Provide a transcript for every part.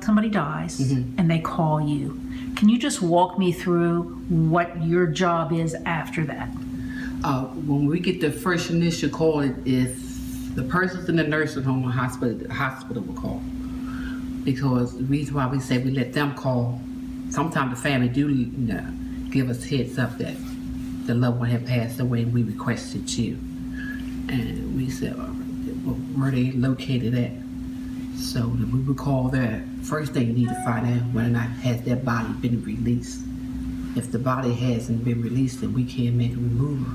somebody dies and they call you, can you just walk me through what your job is after that? When we get the first initial call, if the person's in the nursing home or hospital, the hospital will call. Because the reason why we say we let them call, sometimes the family do give us heads up that the loved one had passed away and we requested you. And we said, where they located at? So we would call there. First thing you need to find out whether or not has that body been released. If the body hasn't been released, then we can't make a removal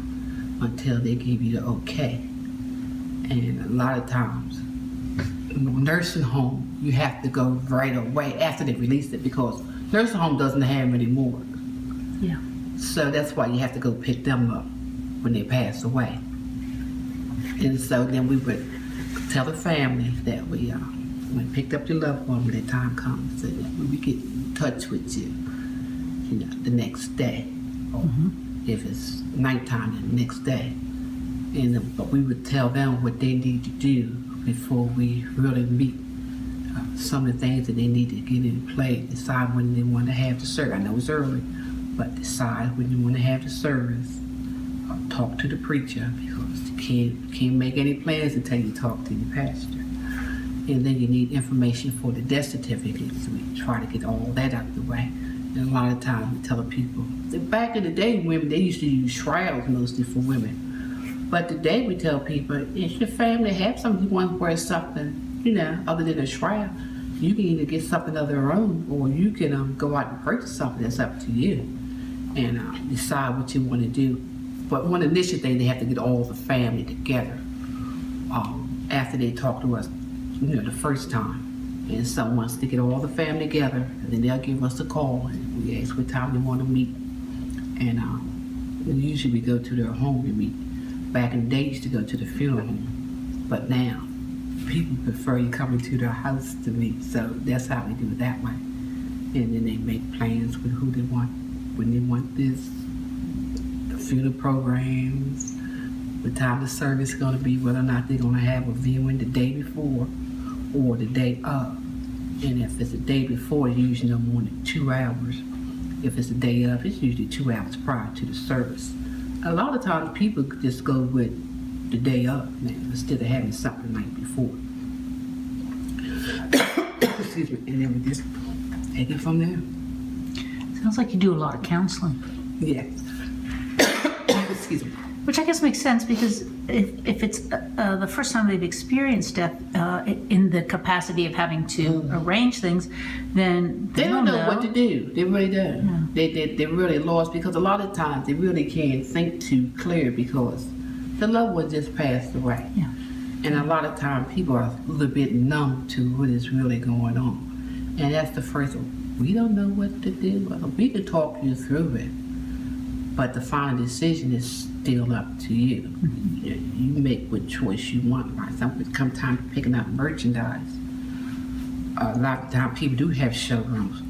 until they give you the okay. And a lot of times, in the nursing home, you have to go right away after they release it because nursing home doesn't have any more. Yeah. So that's why you have to go pick them up when they pass away. And so then we would tell the family that we picked up your loved one when the time comes, and we get in touch with you, the next day, or if it's nighttime, the next day. And but we would tell them what they need to do before we really meet. Some of the things that they need to get in play, decide when they want to have the service. I know it's early, but decide when you want to have the service. Talk to the preacher because you can't make any plans until you talk to your pastor. And then you need information for the death certificate, so we try to get all that out of the way. And a lot of times we tell the people, back in the day, women, they used to use shrouds mostly for women. But today we tell people, if your family have something, you want to wear something, other than a shroud, you can either get something of their own, or you can go out and purchase something. That's up to you, and decide what you want to do. But one initial thing, they have to get all the family together after they talk to us, the first time. And someone wants to get all the family together, and then they'll give us a call, and we ask what time they want to meet. And usually we go to their home and meet. Back in the day, used to go to the funeral home, but now people prefer you coming to their house to meet. So that's how we do it that way. And then they make plans with who they want, when they want this, the funeral programs, what time the service is going to be, whether or not they're going to have a viewing the day before or the day of. And if it's the day before, it's usually no more than 2 hours. If it's the day of, it's usually 2 hours prior to the service. A lot of times people just go with the day of now, instead of having something the night before. Excuse me. And then we just take it from there. Sounds like you do a lot of counseling. Yes. Excuse me. Which I guess makes sense, because if it's the first time they've experienced death in the capacity of having to arrange things, then they don't know what to do. They really don't. Yeah. They're really lost, because a lot of times they really can't think too clear because the loved one just passed away. Yeah. And a lot of times people are a little bit numb to what is really going on. And that's the first one. We don't know what to do. We can talk you through it, but the final decision is still up to you. You make what choice you want. Right? Come time to picking up merchandise. A lot of times people do have showrooms,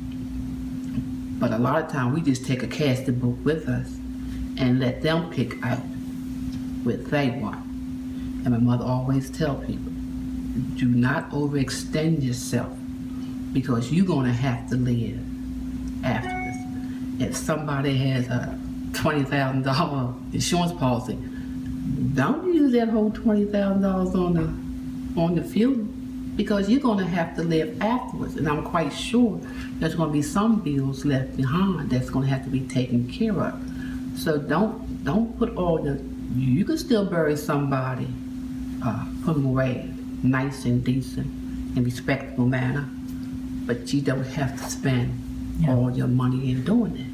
but a lot of times we just take a casting book with us and let them pick out what they want. And my mother always tell people, do not overextend yourself, because you're going to have to live afterwards. If somebody has a $20,000 insurance policy, don't use that whole $20,000 on the funeral, because you're going to have to live afterwards. And I'm quite sure there's going to be some bills left behind that's going to have to be taken care of. So don't put all the, you can still bury somebody, put them away nice and decent and respectable manner, but you don't have to spend all your money in doing it.